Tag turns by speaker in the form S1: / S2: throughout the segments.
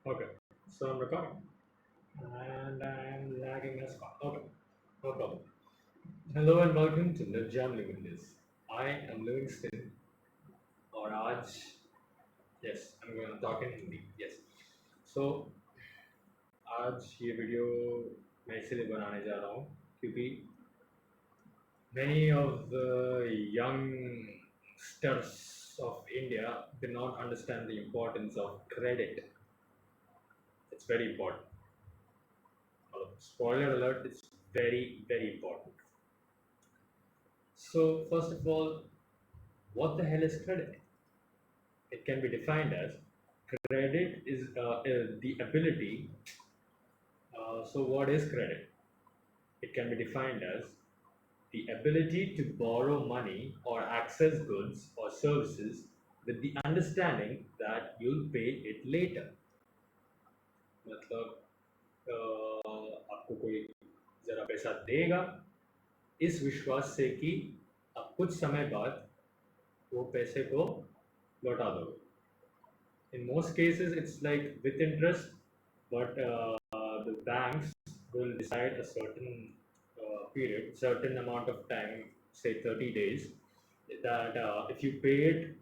S1: Okay, so I'm recording and I'm lagging as fuck. Okay, no problem. Hello and welcome to LivJam Limitless. I am Livingston और आज yes I'm going to talk in Hindi. Yes. So आज ये video मैं इसलिए बनाने जा रहा हूँ क्योंकि many of the youngsters of India do not understand the importance of credit. It's very important. Spoiler alert, it's very important. So first of all, what the hell is credit? It can be defined as credit is the ability. So what is credit? It can be defined as the ability to borrow money or access goods or services with the understanding that you'll pay it later. मतलब आपको कोई ज़रा पैसा देगा इस विश्वास से कि आप कुछ समय बाद वो पैसे को लौटा दोगे. In most cases, it's like with interest, but the banks will decide a certain period, certain amount of time, say 30 days, that if you pay it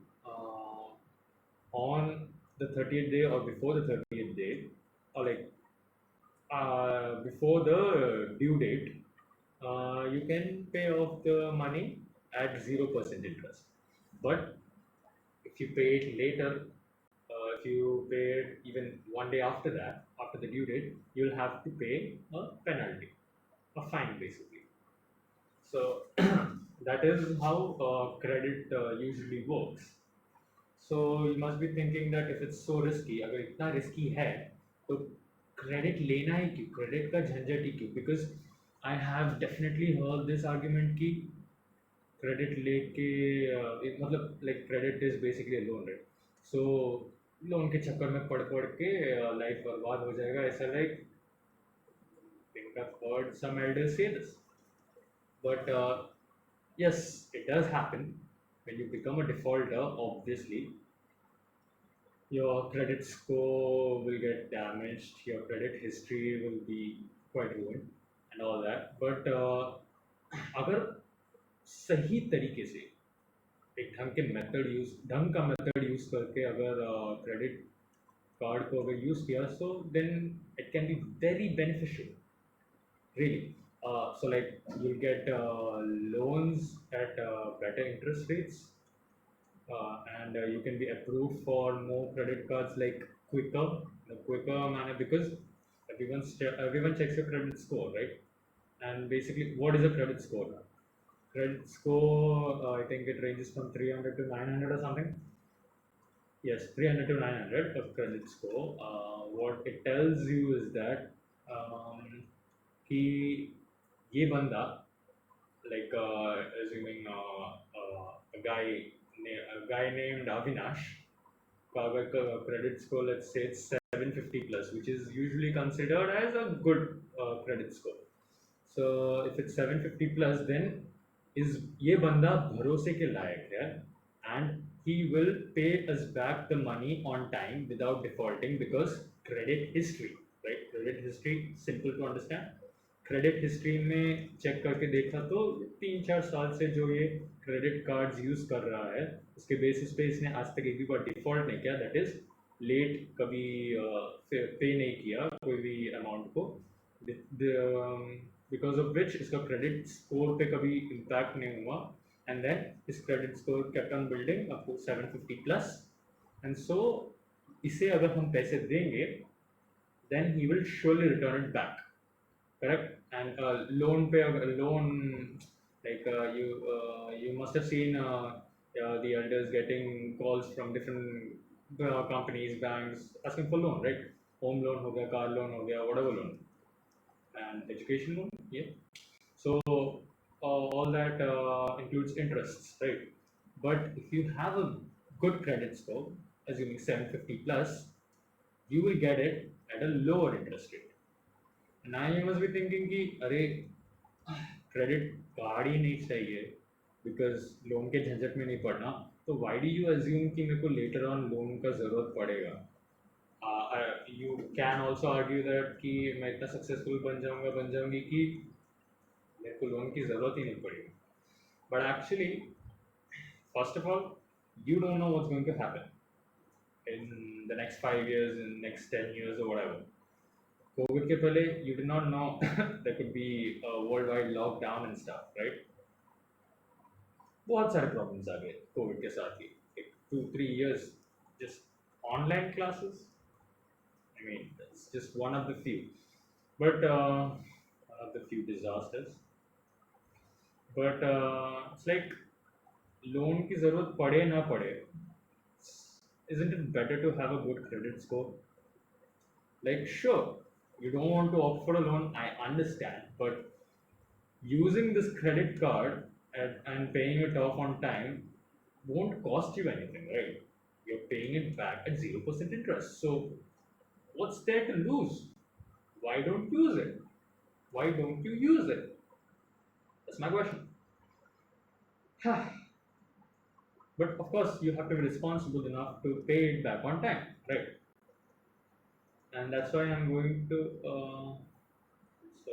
S1: on the 30th day or before the 30th day, or like before the due date, you can pay off the money at 0% interest. But if you pay it later, if you pay it even one day after that, after the due date, you'll have to pay a penalty, a fine basically. So that is how credit usually works. So you must be thinking that if it's so risky, अगर इतना risky है, तो credit लेना ही क्यों? Credit का झंझट ही क्यों? Because I have definitely heard this argument कि credit लेके मतलब like credit is basically a loan, right? So loan के चक्कर में पड़ पड़ के लाइफ बर्बाद हो जाएगा ऐसा like think I've heard some elders say this. But yes, it does happen when you become a defaulter. Obviously, your credit score will get damaged, your credit history will be quite ruined, and all that. But अगर सही तरीके से एक ढंग का method use करके अगर credit card को अगर यूज किया so then it can be very beneficial, really. So like you'll get loans at better interest rates, and you can be approved for more credit cards like quicker manner, because everyone checks your credit score, right? And basically, what is a credit score? Credit score, I think it ranges from 300 to 900 or something. Yes, 300 to 900 of credit score. What it tells you is that कि ये बंदा, like assuming a guy named Avinash का अगर credit score, let's say it's 750 plus, which is usually considered as a good credit score. So if it's 750 plus, then is ये बंदा भरोसे के लायक है, and he will pay us back the money on time without defaulting, because credit history, right? Credit history, simple to understand. Credit history में check करके देखा तो 3-4 साल से जो ये क्रेडिट कार्ड्स यूज कर रहा है उसके बेसिस पे इसने आज तक एक भी बार डिफॉल्ट नहीं किया, दैट इज लेट कभी पे नहीं किया कोई भी अमाउंट को, बिकॉज ऑफ विच इसका क्रेडिट स्कोर पे कभी इम्पैक्ट नहीं हुआ, एंड देन इस credit score kept on building up to 750 plus. And so इसे अगर हम पैसे देंगे then he will surely return it back, correct? And loan like you must have seen the elders getting calls from different companies, banks asking for loan, right? Home loan ho gaya, car loan ho gaya, whatever loan, and education loan, yeah. So all that includes interests, right? But if you have a good credit score, assuming 750 plus, you will get it at a lower interest rate. Now you must be thinking कि अरे credit card ही नहीं चाहिए because loan के झंझट में नहीं पड़ना, तो why do you assume कि मेरे को लेटर ऑन लोन का ज़रूरत पड़ेगा? You can also argue that कि मैं इतना सक्सेसफुल बन जाऊंगी कि मेरे को लोन की ज़रूरत ही नहीं पड़ेगी. But actually, first of all, you don't know what's going to happen in the next 5 years, in the next 10 years or whatever. COVID के पहले you did not know there could be a worldwide lockdown and stuff, right? बहुत सारे problems आ गए COVID के साथ ही. Like 2-3 years just online classes. I mean, that's just one of the few. But one of the few disasters. But it's like loan की ज़रूरत पड़े ना पड़े, isn't it better to have a good credit score? Like, sure, you don't want to opt for a loan, I understand, but using this credit card and paying it off on time won't cost you anything, right? You're paying it back at 0% interest. So, what's there to lose? Why don't use it? Why don't you use it? That's my question. But of course, you have to be responsible enough to pay it back on time, right? And that's why I'm going to. So,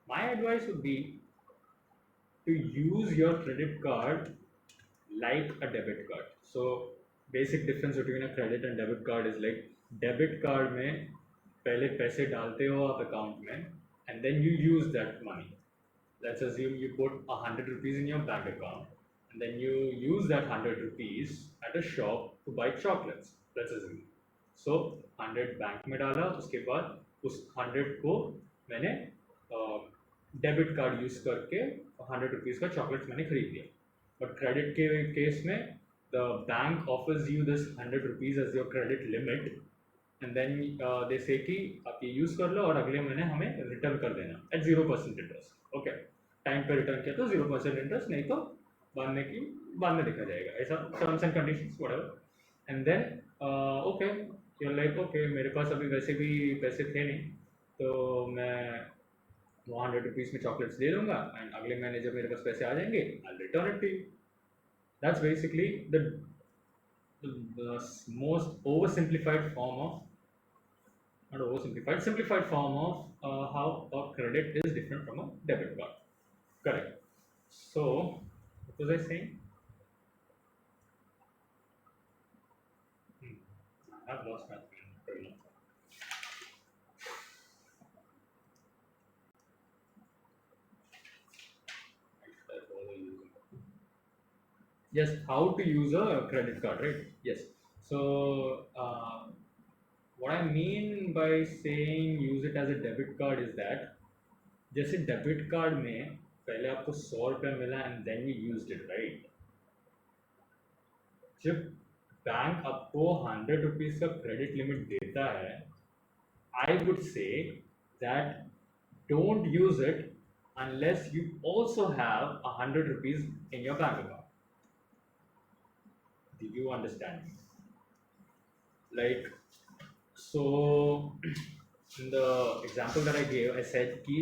S1: my advice would be to use your credit card like a debit card. So, basic difference between a credit and debit card is like debit card में पहले पैसे डालते हो आप account में and then you use that money. Let's assume you put 100 rupees in your bank account and then you use that 100 rupees at a shop to buy chocolates. Let's assume. So 100 bank में डाला, उसके बाद उस 100 को मैंने debit card use करके 100 rupees का chocolates मैंने खरीद लिया. बट क्रेडिट के केस में the bank offers you this 100 rupees as your credit limit and then they say कि आप ये यूज़ कर लो और अगले महीने हमें रिटर्न कर देना एट 0% इंटरेस्ट. ओके, टाइम पे रिटर्न किया तो 0% इंटरेस्ट, नहीं तो बाद में देखा जाएगा, ऐसा terms and conditions whatever. And then okay, you like okay, मेरे पास अभी वैसे भी पैसे थे नहीं तो मैं 100 रुपीज़ में चॉकलेट्स दे दूंगा एंड अगले महीने जब मेरे पास पैसे आ जाएंगे I return it to you. That's basically the most oversimplified form of, not oversimplified, simplified form of how a credit is different from a debit card. Correct. So, what was I saying? I've lost my train of thought. Yes, how to use a credit card, right? Yes. So, what I mean by saying use it as a debit card is that जैसे debit card में पहले आपको 100 रुपया मिला and then you used it, right? जब bank आपको 100 rupees का credit limit देता है, I would say that don't use it unless you also have 100 rupees in your bank account. Did you understand me? Like, so in the example that I gave, I said कि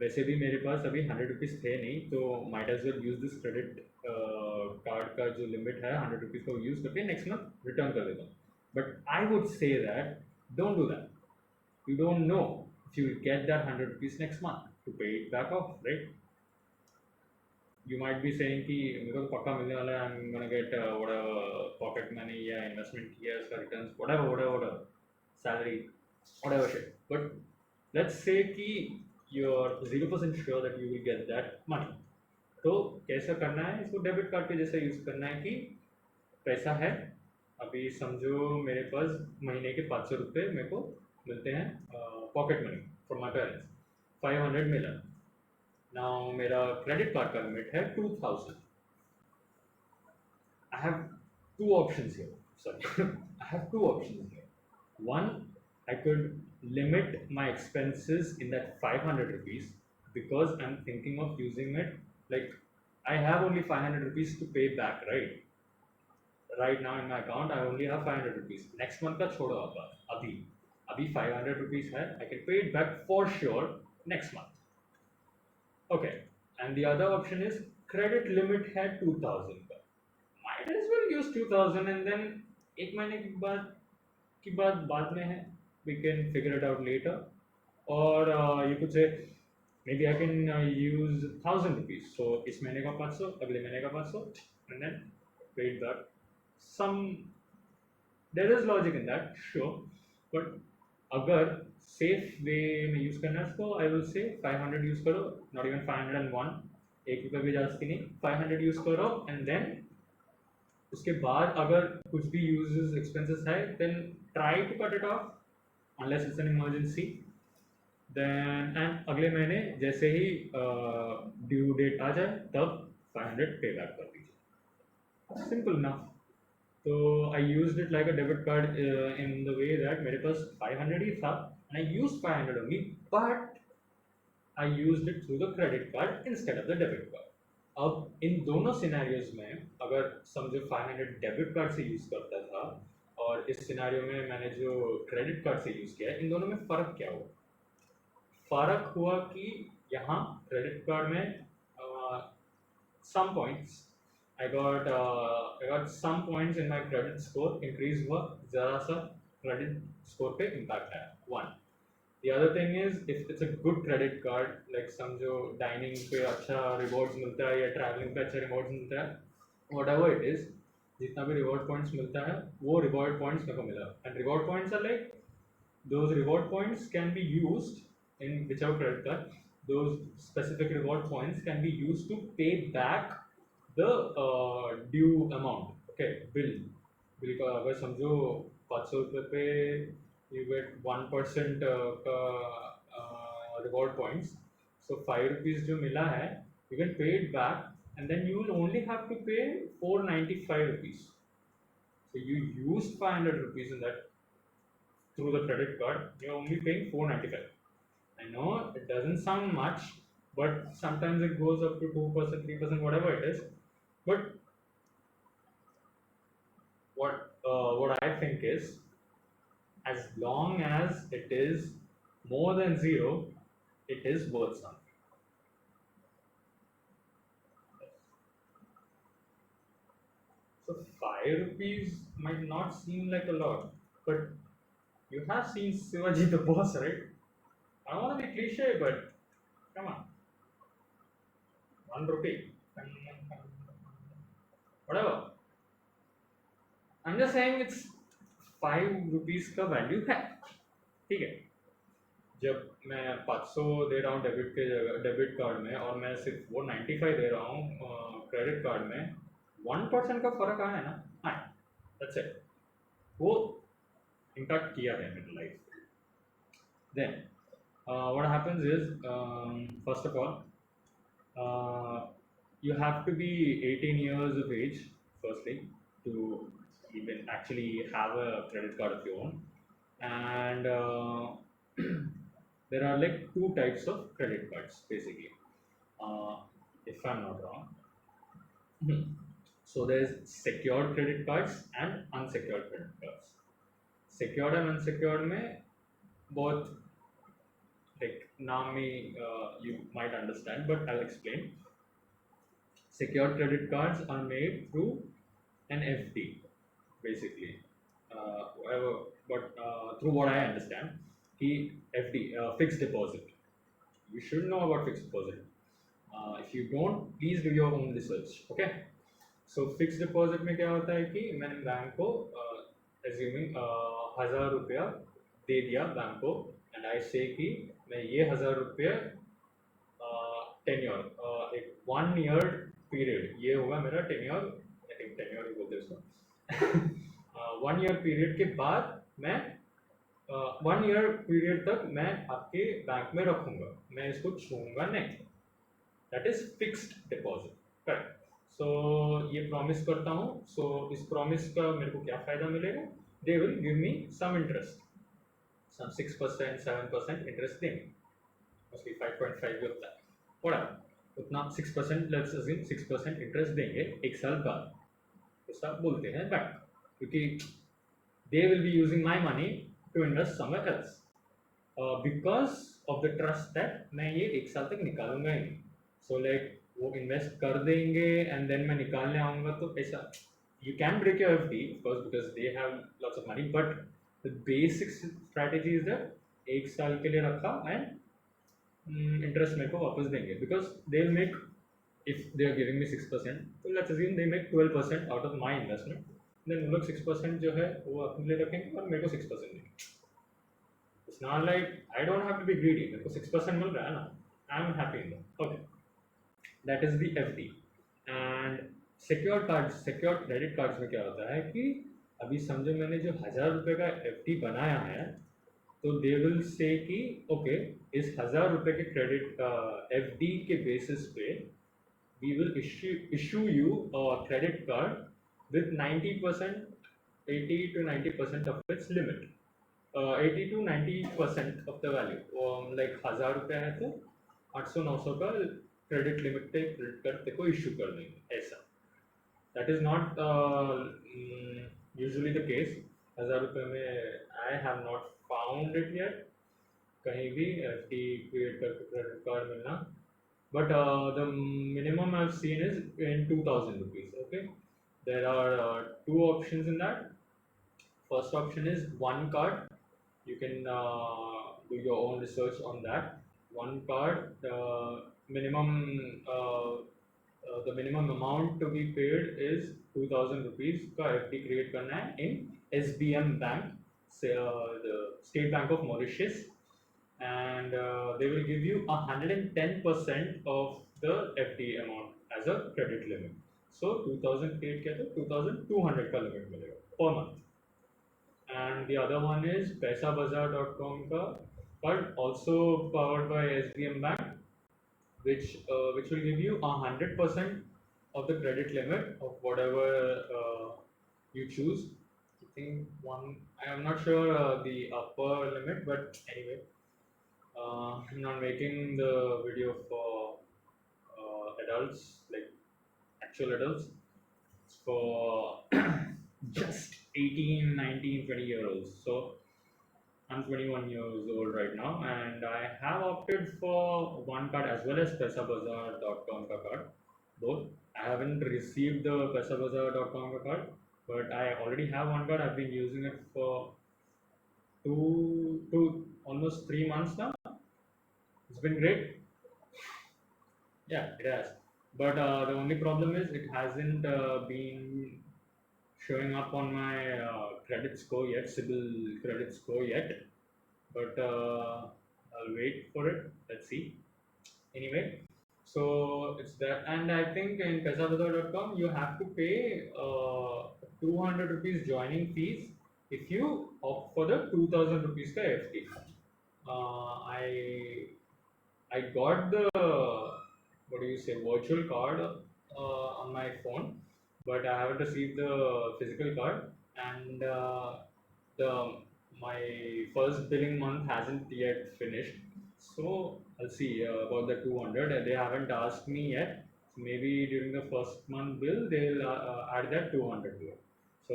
S1: वैसे भी मेरे पास अभी 100 rupees थे नहीं तो might as well use this credit card का जो लिमिट है 100 रुपीज़ को यूज़ करके नेक्स्ट मंथ रिटर्न कर देता हूँ. But I would say that don't do that. You don't know if you will get that 100 rupees next month to pay it back off, right? You might be saying कि मेरे को तो पक्का मिलने वाला है, I'm gonna get whatever pocket money या investment किया उसका returns, whatever, salary, whatever shit. But let's say कि you're 0% sure that you will get that money. तो कैसा करना है इसको? डेबिट कार्ड के जैसा यूज़ करना है कि पैसा है, अभी समझो मेरे पास महीने के 500 रुपये मेरे को मिलते हैं pocket money from my parents, 500 मिला. नाउ मेरा क्रेडिट कार्ड का लिमिट है 2000. I have two options here. Sorry, I have two options here. One, I could limit my expenses in that 500 rupees because I'm thinking of using it. Like, I have only 500 rupees to pay back, right? Right now in my account, I only have 500 rupees. Next month का छोड़ो आप, अभी 500 rupees है. I can pay it back for sure next month. Okay. And the other option is credit limit है 2000 का. Might as well use 2000 and then एक महीने के बाद की बात बाद में है, we can figure it out later. Or you could say maybe I can use 1,000 rupees. So इस महीने का 500, अगले महीने का 500, and then pay it back. Some there is logic in that, sure, but अगर safe way में use करना है तो I will say 500 use करो, not even 501, एक रुपये भी जास्ती नहीं, 500 use करो, and then उसके बाद अगर कुछ भी uses expenses है, then try to cut it off unless it's an emergency. Then and अगले महीने जैसे ही ड्यू डेट आ जाए तब 500 पे बैक कर दीजिए. Simple enough. तो I used it like a debit card in the way that मेरे पास 500 ही था and I used 500 only, but I used it through the credit card instead of the debit card. अब इन दोनों scenarios में अगर समझो 500 debit card से use करता था और इस सिनेरियो में मैंने जो क्रेडिट कार्ड से यूज़ किया, इन दोनों में फ़र्क क्या हुआ? फ़र्क हुआ कि यहाँ क्रेडिट कार्ड में some points I got some points in my credit score increase हुआ, ज़रा सा credit score पे impact आया. One. The other thing is if it's a good credit card, like समझो dining पे अच्छा rewards मिलता है या traveling पे अच्छा rewards मिलता है, whatever it is, जितना भी reward points मिलता है वो reward points मेरे को मिला. And reward points are like those reward points can be used in whichever credit card. Those specific reward points can be used to pay back the due amount. Okay, bill का अगर समझो 500 रुपये पे you get 1% का reward points, so 5 rupees जो मिला है you can pay it back and then you will only have to pay 495 rupees. So you used 500 rupees in that through the credit card, you're only paying 495. I know it doesn't sound much, but sometimes it goes up to 2%, 3%, whatever it is. But what I think is, as long as it is more than zero, it is worth something. So 5 rupees might not seem like a lot, but you have seen Shivaji the Boss, right? I don't want to be cliche, but come on, 1 rupee, whatever. I'm just saying it's 5 rupees का value है, ठीक है. जब मैं 500 दे रहा हूँ debit card में और मैं सिर्फ वो 95 दे रहा हूँ क्रेडिट कार्ड में, 1% का फर्क आया है ना, हाँ, that's it. वो इम्पैक्ट किया है मेरी life. Then what happens is, first of all, you have to be 18 years of age firstly to even actually have a credit card of your own. And there are like 2 types of credit cards basically, if I'm not wrong. So there's secured credit cards and unsecured credit cards. Secured and unsecured में both like नाम में you might understand, but I'll explain. Secured credit cards are made through an FD basically, but through what I understand, FD, fixed deposit. You should know about fixed deposit. If you don't, please do your own research. Okay. So fixed deposit में क्या होता है कि मैंने bank को assuming 1000 रुपया दे दिया bank को, and I say कि मैं ये 1000 रुपये tenure, एक 1 year period, ये होगा मेरा tenure, I think tenure ही बोलते हैं उसको. 1 year period के बाद मैं 1 year period तक मैं आपके बैंक में रखूँगा, मैं इसको छूँगा नहीं. That is fixed deposit, correct? So ये promise करता हूँ. So इस promise का मेरे को क्या फ़ायदा मिलेगा? They will give me some interest, some 6%, 7% interest देंगे, mostly 5.5 भी होता है, whatever. उतना 6%, let's assume 6% interest देंगे एक साल बाद. ऐसा बोलते हैं बैंक, क्योंकि they will be using my money to invest somewhere else, because of the trust that मैं ये एक साल तक निकालूंगा ही नहीं. So like वो इन्वेस्ट कर देंगे and then मैं निकालने आऊँगा तो ऐसा, you can break your FD of course because they have lots of money, but The basic strategy is that 1 साल के लिए रखा and interest मेरे को वापस देंगे, because they'll make, if they are giving me 6%, so let's assume they make 12% out of my investment, then वो लोग 6% जो है वो अपने लिए रखेंगे और मेरे को 6% देंगे. It's not like I don't have to be greedy. मेरे को 6% मिल रहा है ना, I'm happy in that. Okay, that is the FD. And secured cards, secured credit cards में क्या होता है कि अभी समझो मैंने जो 1000 रुपये का FD बनाया है, तो दे विल से कि ओके, इस 1000 रुपये के क्रेडिट FD के बेसिस पे we will issue you credit card with 90%, 80 to 90% of its limit, 80 to 90% of the value. Like 1000 रुपये है तो 800-900 का क्रेडिट लिमिट पे क्रेडिट कार्ड तेरे को इशू कर देंगे, ऐसा. That is not usually the case. 1000 रुपये में I have not found it yet कहीं भी FD क्रिएट करके क्रेडिट कार्ड मिलना. But the minimum I've seen is in 2000 rupees. Okay, there are 2 options in that. First option is one card. You can do your own research on that. One card, the minimum amount to be paid is 2000 rupees का FD create करना है in SBM Bank, the State Bank of Mauritius, and they will give you 110% of the FD amount as a credit limit. So 2000 create किया तो 2200 का limit मिलेगा per month. And the other one is paisabazar.com का card, also powered by SBM Bank, which will give you 100% of the credit limit of whatever you choose. I think I am not sure the upper limit, but anyway, I'm not making the video for adults, like actual adults. It's for just 18, 19, 20-year-olds. So I'm 21 years old right now, and I have opted for one card as well as paisabazar.com ka card. Both. I haven't received the paisabazar.com ka card, but I already have one card. I've been using it for almost 3 months now. It's been great. Yeah, it has. But the only problem is it hasn't been showing up on my credit score yet, CIBIL credit score yet, but I'll wait for it. Let's see. Anyway, so it's that, and I think in paisabazar.com you have to pay 200 rupees joining fees if you opt for the 2000 rupees ka FD. I got the virtual card on my phone, but I haven't received the physical card, and my first billing month hasn't yet finished. So I'll see about the 200. They haven't asked me yet. So maybe during the first month bill they'll add that 200 to it. So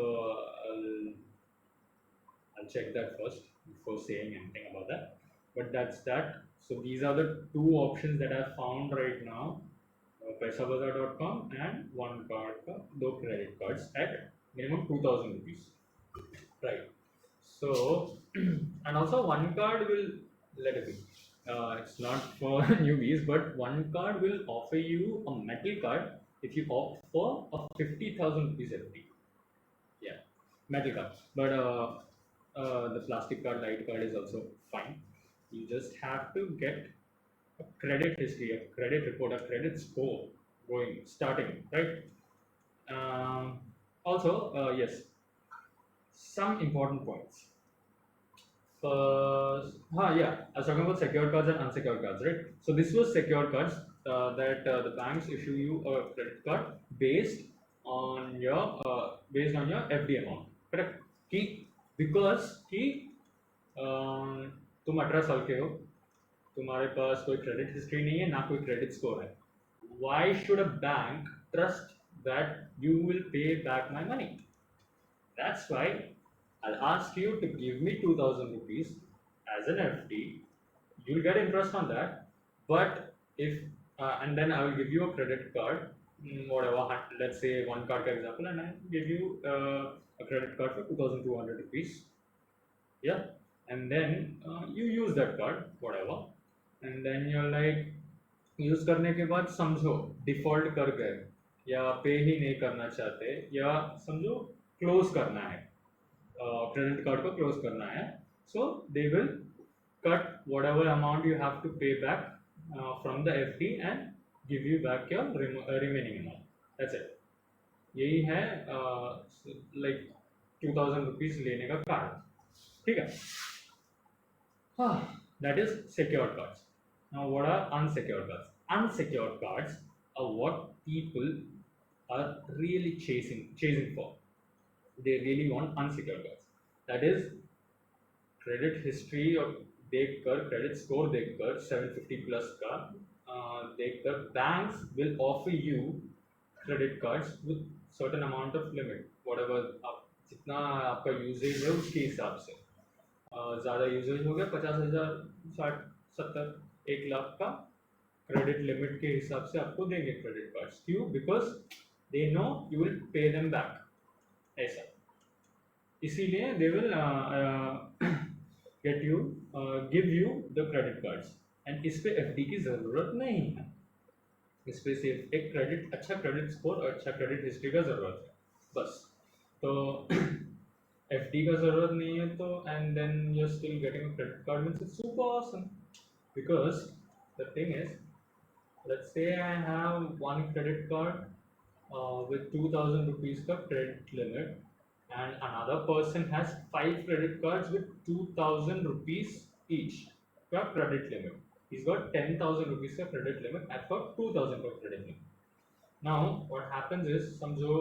S1: I'll check that first before saying anything about that. But that's that. So these are the 2 options that I found right now. paisabazar.com and one card, 2 credit cards at minimum 2000 rupees. Right. So, and also one card will, let it be. It's not for newbies, but one card will offer you a metal card if you opt for a 50,000 rupees FD. Yeah, metal card. But the plastic card, light card is also fine. You just have to get a credit history, a credit report, a credit score starting, right? Also, yes, some important points. First, yeah, I was talking about secured cards and unsecured cards, right? So this was secured cards that the banks issue you a credit card based on your FD amount, correct? Because तुम 18 साल के हो, तुम्हारे पास कोई credit history नहीं है, ना कोई क्रेडिट स्कोर है. Why should a bank trust that you will pay back my money? That's why I'll ask you to give me 2000 rupees as an FD. You'll get interest on that, but if and then I will give you a credit card, whatever, let's say one card for example, and I give you a credit card for 2200 rupees. Yeah, and then you use that card, whatever, and then you're like use करने के बाद समझो default कर गए या पे ही नहीं करना चाहते या समझो क्लोज करना है, क्रेडिट कार्ड को क्लोज करना है, so they will cut whatever amount you have to pay back from the FD and give you back your remaining amount. That's it. यही है like 2000 rupees लेने का कारण, ठीक है? That is secured cards. Now, what are unsecured cards? Unsecured cards are what people are really chasing for. They really want unsecured cards. That is credit history और देखकर credit score देखकर 750 plus का देखकर banks will offer you credit cards with certain amount of limit, whatever आप जितना आपका usage है उसके हिसाब से, ज़्यादा यूजेज हो गया 50,000 60 70 1 लाख का क्रेडिट लिमिट के हिसाब से आपको देंगे क्रेडिट कार्ड्स। क्यों? Because they know you will pay them back, ऐसा, इसीलिए they will get you give you the credit cards. And इस पे एफडी की ज़रूरत नहीं है, इस पे सिर्फ एक क्रेडिट, अच्छा क्रेडिट स्कोर और अच्छा क्रेडिट हिस्ट्री का ज़रूरत है बस। तो एफडी का ज़रूरत नहीं है तो, and then you are still getting a credit card, means it's super awesome. Because the thing is, let's say I have one credit card with 2000 rupees का credit limit, and another person has 5 credit cards with 2000 rupees each का credit limit. He's got 10,000 rupees का credit limit, I've got 2000 का credit limit. Now what happens is, समझो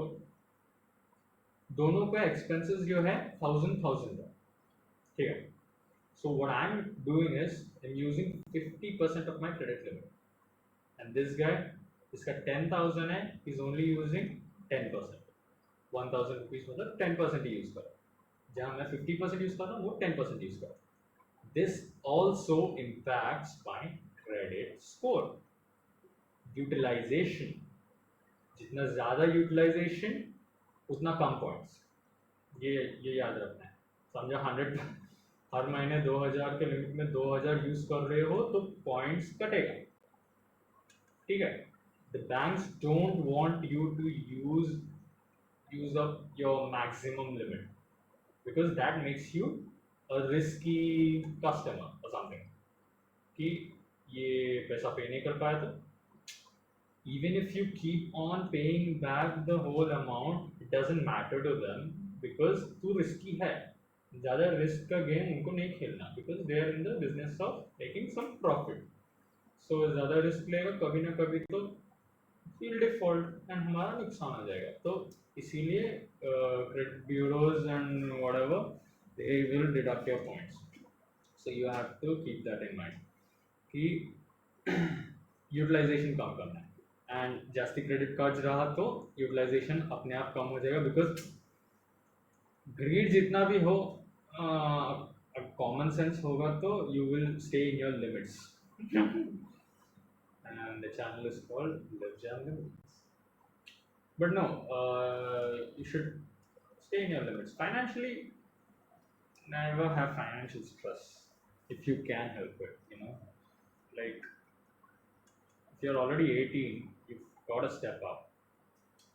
S1: दोनों का expenses जो है 1000 है, ठीक है? So what I'm doing is I'm using 50% of my credit limit. And this guy, इसका 10,000 है, is only using 10%. 1,000 rupees मतलब 10% ही यूज कर, जहाँ मैं 50% यूज कर रहा हूँ वो 10% यूज कर। This also impacts my credit score. Utilization, जितना ज़्यादा utilization उतना कम points, ये याद रखना है। समझो 100 हर महीने 2000 के लिमिट में 2000 यूज कर रहे हो तो पॉइंट्स कटेगा, ठीक है? The banks don't want you to use up your maximum limit because that makes you a risky customer or something, कि ये पैसा पे नहीं कर पाया तो even if you keep on paying back the whole amount, it doesn't matter to them because too risky है, ज़्यादा रिस्क का गेम उनको नहीं खेलना, because they are in the business of making some profit. So ज़्यादा risk लेगा कभी ना कभी तो फील डिफॉल्ट एंड हमारा नुकसान हो जाएगा। तो इसीलिए credit bureaus and whatever they will deduct your points, so you have to keep that in mind कि यूटिलाइजेशन कम करना है, एंड जास्ती क्रेडिट कार्ड्स रहा तो यूटिलाइजेशन अपने आप कम हो जाएगा, बिकॉज ग्रीड जितना भी हो, कॉमन सेंस होगा तो you will stay in your limits. And the channel is called LivJam Limitless. But no, you should stay in your limits. Financially, never have financial stress if you can help it, you know. Like, if you're already 18, you've got to step up.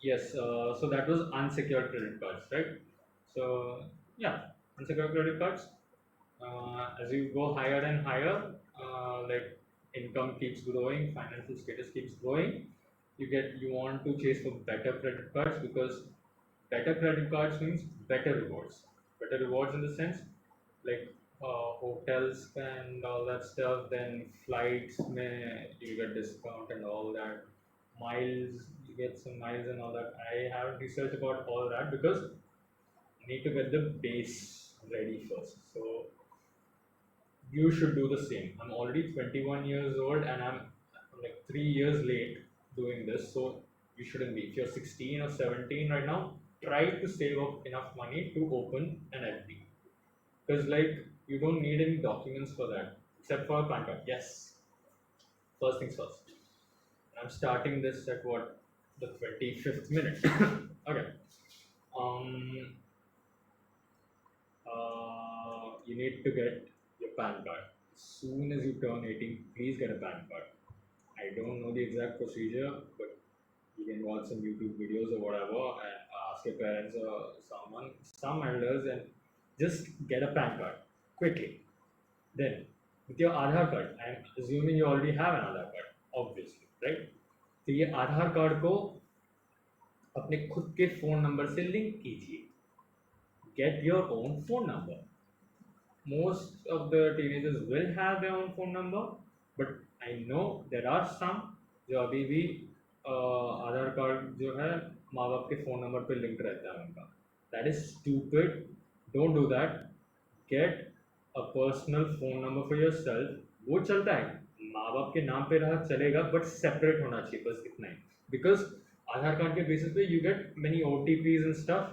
S1: Yes, so that was unsecured credit cards, right? So, yeah, unsecured credit cards. As you go higher and higher, like, income keeps growing, financial status keeps growing, you want to chase for better credit cards, because better credit cards means better rewards in the sense like hotels and all that stuff, then flights mein you get discount and all that, miles, you get some miles and all that. I haven't researched about all that because I need to get the base ready first, so you should do the same. I'm already 21 years old and I'm like 3 years late doing this, so you shouldn't be. If you're 16 or 17 right now, try to save up enough money to open an FD, because like you don't need any documents for that except for a PAN card. Yes, first things first. I'm starting this at what, the 25th minute. Okay. you need to get your PAN card. As soon as you turn 18, please get a PAN card. I don't know the exact procedure, but you can watch some YouTube videos or whatever and ask your parents or someone, some elders, and just get a PAN card quickly. Then, with your Aadhaar card, I'm assuming you already have an Aadhaar card, obviously, right? तो ये आधार card को अपने खुद के phone number से link कीजिए. Get your own phone number. Most of the teenagers will have their own phone number, but I know there are some जो अभी भी आधार कार्ड जो है माँ बाप के फ़ोन नंबर पे लिंक रहता है उनका. That is stupid. Don't do that. Get a personal phone number for yourself. वो चलता है, माँ बाप के नाम पे रहा चलेगा, बट सेपरेट होना चाहिए, बस इतना ही. बिकॉज आधार कार्ड के बेसिस पे you get many OTPs and stuff.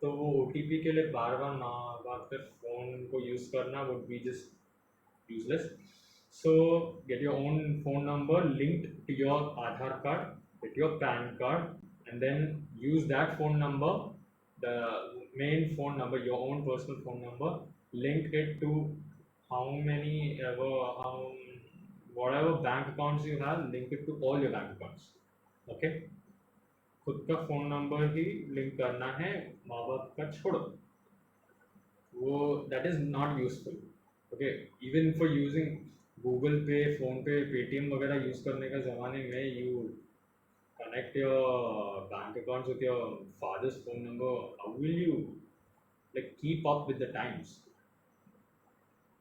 S1: तो वो OTP के लिए बार बार माँ बाप के फ़ोन को यूज़ करना would be just useless. So get your own phone number linked to your Aadhaar card, get your PAN card, and then use that phone number, the main phone number, your own personal phone number, link it to whatever bank accounts you have, link it to all your bank accounts. Okay? खुद का phone number ही link करना है, माँ बाप का छोड़ो. वो that is not useful. Okay? Even for using Google पे, फ़ोन पे, पेटीएम वगैरह यूज़ करने का ज़माने में you connect your bank accounts with your father's phone number. How will you like keep up with the times?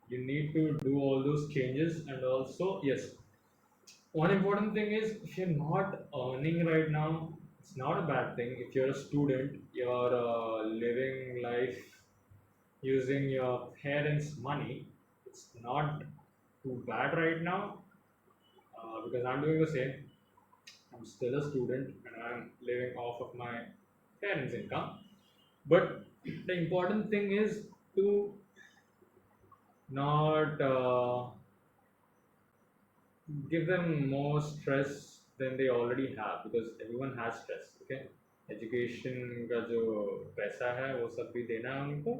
S1: You need to do all those changes. And also, yes, one important thing is if you're not earning right now, it's not a bad thing. If you're a student, you're living life using your parents' money, it's not too bad right now, because I'm doing the same. I'm still a student and I'm living off of my parents' income. But the important thing is to not give them more stress than they already have, because everyone has stress. Okay, education का जो पैसा है वो सब भी देना है उनको.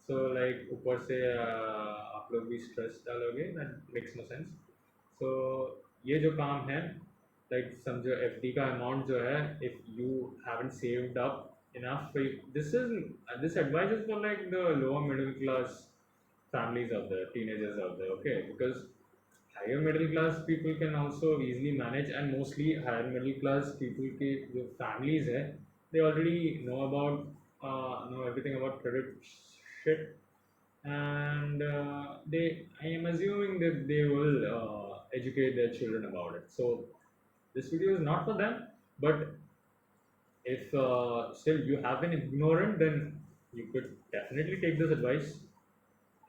S1: So like ऊपर से आप लोग भी stress डालोगे, that makes no sense. So ये जो काम है, like समझो FD का amount जो है, if you haven't saved up enough for this advice is for like the lower middle class families out there, teenagers out there. Okay, because higher middle class people can also easily manage, and mostly higher middle class people के जो families है, they already know everything about credit shit, and I am assuming that they will educate their children about it. So this video is not for them, but if still you have been ignorant, then you could definitely take this advice.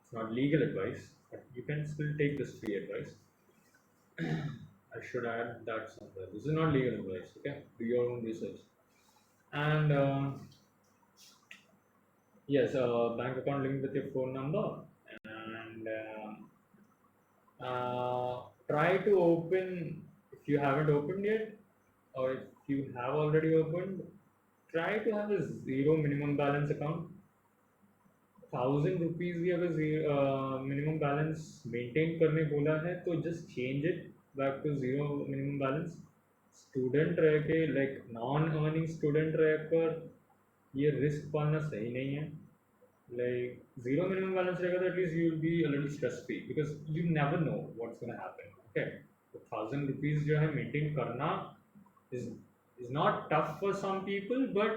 S1: It's not legal advice, but you can still take this free advice. I should add that somewhere. This is not legal advice. Okay, do your own research. And yes, bank account linked with your phone number, and try to open, if you haven't opened yet, or if you have already opened, try to have a zero minimum balance account. 1000 rupees भी अगर minimum balance maintain करने बोला है तो just change it back to zero minimum balance. Student रह के, like non earning student रहकर ये रिस्क पालना सही नहीं है. लाइक ज़ीरो मिनिमम बैलेंस रहेगा तो at least you will be a little stress free, because you never know what's gonna happen. Okay, तो 1000 रुपीज़ जो है मेंटेन करना is not tough for some people, but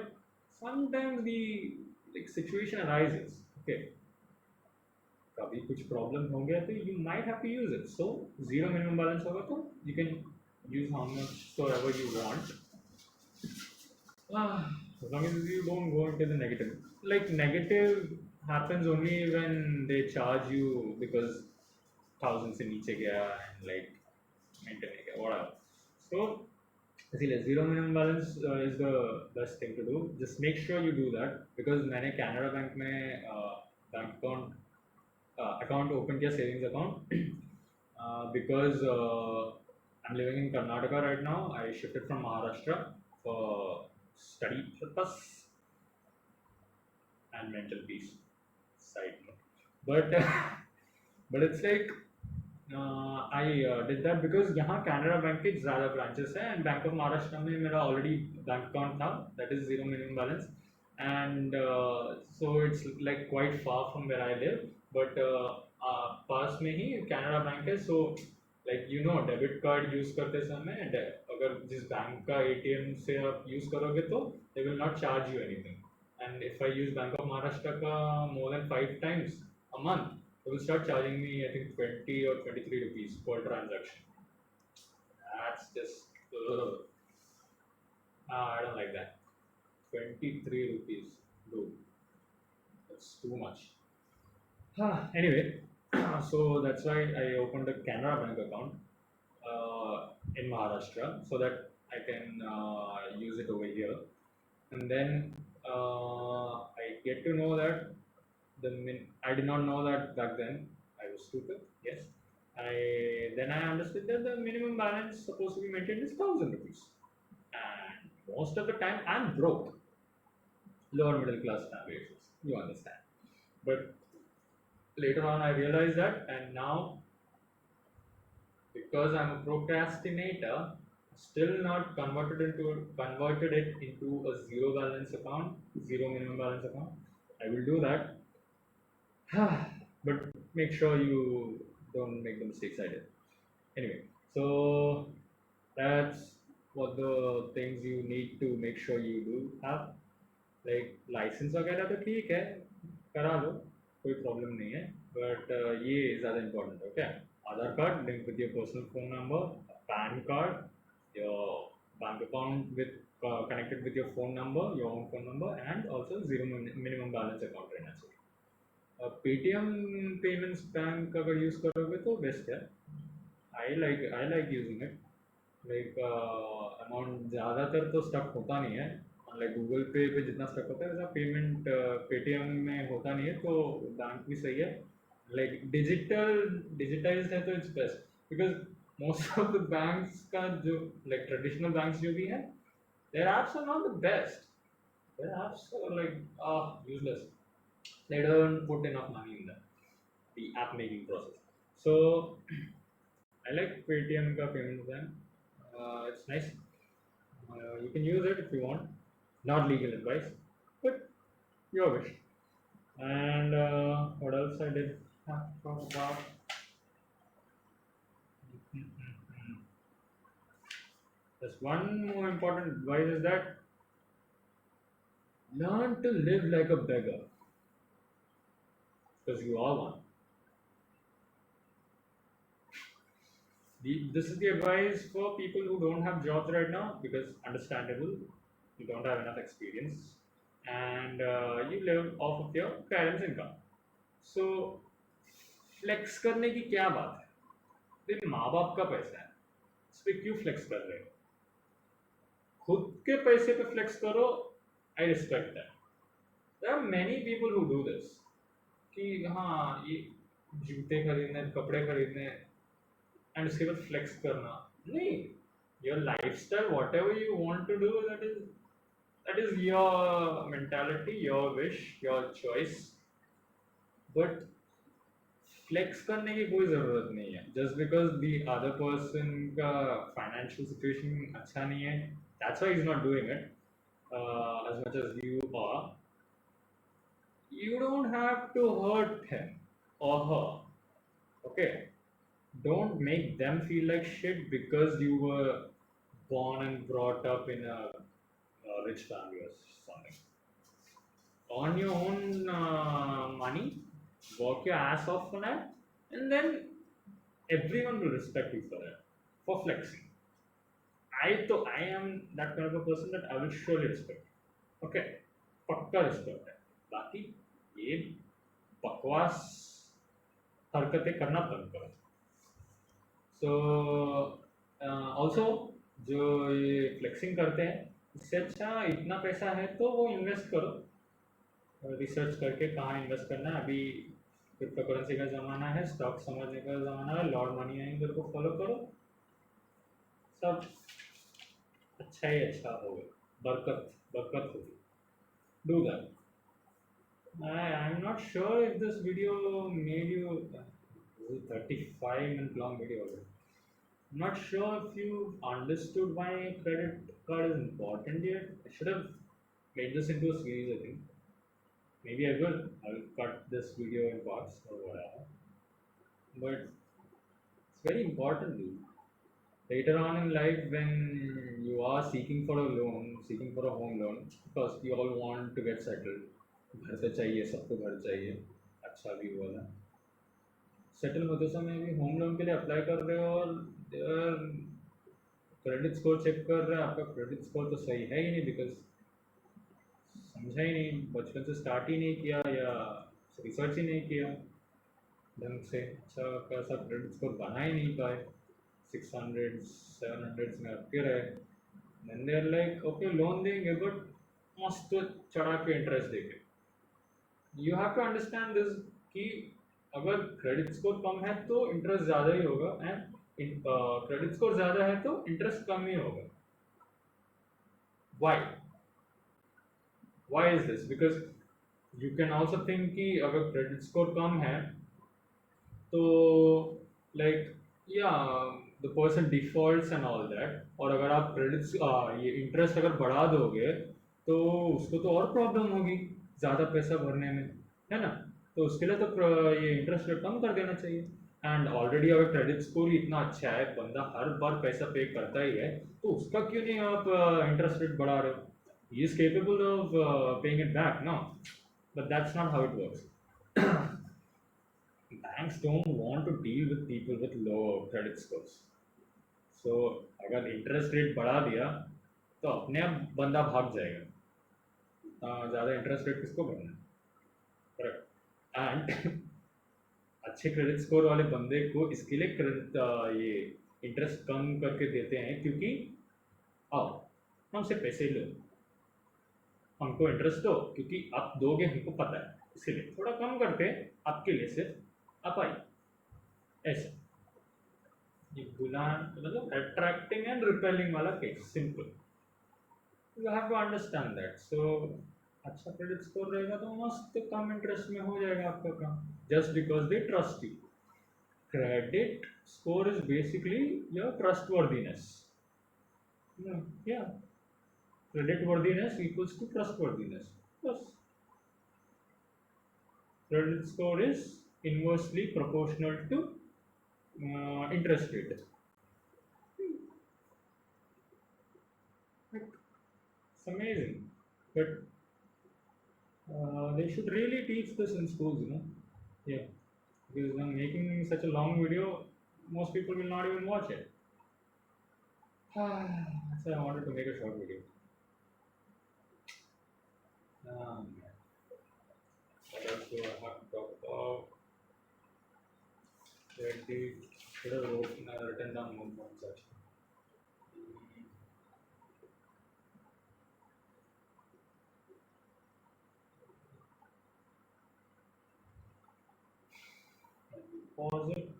S1: sometimes the like situation arises. Okay, कभी कुछ problem हो गया तो you might have to use it. So zero minimum balance होगा तो you can use how much soever you want, as long as you don't go into the negative. Like negative happens only when they charge you because 1000 से नीचे गया and like maintain नहीं गया whatever. So इसीलिए zero minimum balance is the best thing to do. Just make sure you do that, because मैंने Canara bank में bank account open किया, savings account, because I am living in Karnataka right now. I shifted from Maharashtra for study purpose and mental peace side note. but but it's like I did that because यहाँ Canara bank के ज़्यादा branches हैं and bank of Maharashtra में मेरा already bank account था that is zero minimum balance and so it's like quite far from where I live but पास में ही कैनरा बैंक है so like you know debit card use करते समय अगर जिस बैंक का एटीएम से आप यूज़ करोगे तो they will not charge you anything and if I use bank of Maharashtra का more than 5 times a month they will start charging me I think 20 or 23 rupees per transaction. That's just I don't like that. 23 rupees, dude. That's too much. Anyway, so that's why I opened a Canara Bank account in Maharashtra so that I can use it over here. And then I get to know that I did not know that back then. I was stupid. Yes. Then I understood that the minimum balance supposed to be maintained is 1,000 rupees, and most of the time I'm broke. Lower middle class family issues. You understand. But later on I realized that, and now because I'm a procrastinator, still not converted it into a zero balance account, zero minimum balance account. I will do that. But make sure you don't make the mistakes I did. Anyway, so that's what the things you need to make sure you do have. Like license वगैरह तो ठीक है करा लो कोई problem नहीं है but ये ज़्यादा इम्पोर्टेंट है okay Aadhaar card link with your personal phone number pan card your bank account with connected with your phone number your own phone number and also zero minimum balance account रहना चाहिए Paytm payments bank अगर use करोगे तो best है I like using it like amount ज़्यादातर तो stuck होता नहीं है लाइक गूगल पे जितना स्टक होता है वैसा पेमेंट पेटीएम में होता नहीं है तो बैंक भी सही है लाइक डिजिटाइज्ड है तो it's best because most of the banks का जो लाइक ट्रेडिशनल बैंक्स जो भी है their apps are not the best their apps are like useless they don't put enough money in the app making process. So I like Paytm ka payment plan. It's nice. You can use it if you want. Not legal advice, but your wish. And what else I did have to talk about? There's one more important advice is that learn to live like a beggar. Because you are one. This is the advice for people who don't have jobs right now because understandable, you don't have enough experience and you live off of your parents' income. So flex करने की क्या बात है? तेरे माँ बाप का पैसा है, इस पे क्यों flex कर रहे हो? खुद के पैसे पे flex करो, I respect that. There are many people who do this. कि हाँ ये जूते खरीदने कपड़े खरीदने एंड उसके बाद फ्लेक्स करना नहीं your lifestyle whatever you want to do that is your mentality your wish your choice but flex करने की कोई ज़रूरत नहीं है just because the other person का फाइनेंशियल सिचुएशन अच्छा नहीं है that's why he is not doing it as much as you are you don't have to hurt him or her okay don't make them feel like shit because you were born and brought up in a rich family or something earn your own money work your ass off for that and then everyone will respect you for that for flexing I am that kind of a person that I will surely respect okay पक्का respect है बाकी ये बकवास हरकतें करना बंद करो so also जो ये फ्लेक्सिंग करते हैं इससे अच्छा इतना पैसा है तो वो इन्वेस्ट करो रिसर्च करके कहाँ इन्वेस्ट करना है अभी क्रिप्टो करेंसी का ज़माना है स्टॉक समझने का ज़माना है लॉर्ड मनी एंजल को फॉलो करो सब अच्छा ही अच्छा होगा बरकत होगी do that I'm not sure if this video made you. This is 35-minute long video already. I'm not sure if you understood why credit card is important yet. I should have made this into a series, I think. Maybe I will. I'll cut this video in parts or whatever. But it's very important, dude. Later on in life, when you are seeking for a loan, seeking for a home loan, because we all want to get settled. घर तो चाहिए, सबको घर चाहिए, अच्छा भी हुआ ना। सेटल होते समय भी होम लोन के लिए अप्लाई कर रहे हो और क्रेडिट स्कोर चेक कर रहे हैं, आपका क्रेडिट स्कोर तो सही है ही नहीं, बिकॉज समझा ही नहीं, बचपन से स्टार्ट ही नहीं किया या रिसर्च ही नहीं किया ढंग से, अच्छा खासा क्रेडिट स्कोर बना ही नहीं पाए, 600 700 में अटके रहे। Then they are like okay loan देंगे बट मस्त चढ़ा के इंटरेस्ट देंगे। You have to understand this कि अगर क्रेडिट स्कोर कम है तो इंटरेस्ट ज़्यादा ही होगा, एंड क्रेडिट स्कोर ज़्यादा है तो इंटरेस्ट कम ही होगा। Why is this? Because you can also think कि अगर क्रेडिट स्कोर कम है तो लाइक या the person defaults and all that, और अगर आप क्रेडिट ये इंटरेस्ट अगर बढ़ा दोगे तो उसको तो और प्रॉब्लम होगी ज़्यादा पैसा भरने में, है ना? तो उसके लिए तो ये इंटरेस्ट रेट कम कर देना चाहिए। एंड ऑलरेडी अगर क्रेडिट स्कोर ही इतना अच्छा है, बंदा हर बार पैसा पे करता ही है, तो उसका क्यों नहीं आप इंटरेस्ट रेट बढ़ा रहे हो? He is capable of paying it back ना, but that's not how it works. Banks don't want to deal with people with low credit scores. So अगर इंटरेस्ट रेट बढ़ा दिया तो अपने आप बंदा भाग जाएगा। ज़्यादा इंटरेस्ट रेट किसको भरना है? करेक्ट। एंड अच्छे क्रेडिट स्कोर वाले बंदे को इसके लिए क्रेडिट ये इंटरेस्ट कम करके देते हैं, क्योंकि आओ हमसे पैसे लो, हमको इंटरेस्ट दो, क्योंकि आप दोगे हमको पता है, इसलिए थोड़ा कम करते हैं आपके लिए, सिर्फ आप आइए। ऐसा ये बुलान मतलब अट्रैक्टिंग एंड रिपेलिंग वाला केस, simple. You have to understand that. So अच्छा क्रेडिट स्कोर रहेगा तो मस्त कम इंटरेस्ट में हो जाएगा आपका काम, just because they trust you. Credit score is basically your trustworthiness. या credit worthiness equals to trustworthiness, बस। Credit score is inversely proportional to interest rate. It's amazing, but they should really teach this in schools, you know. Yeah, because I'm making such a long video, most people will not even watch it. So I wanted to make a short video. What else do I have to talk about? Should have written down more points actually. Pause it.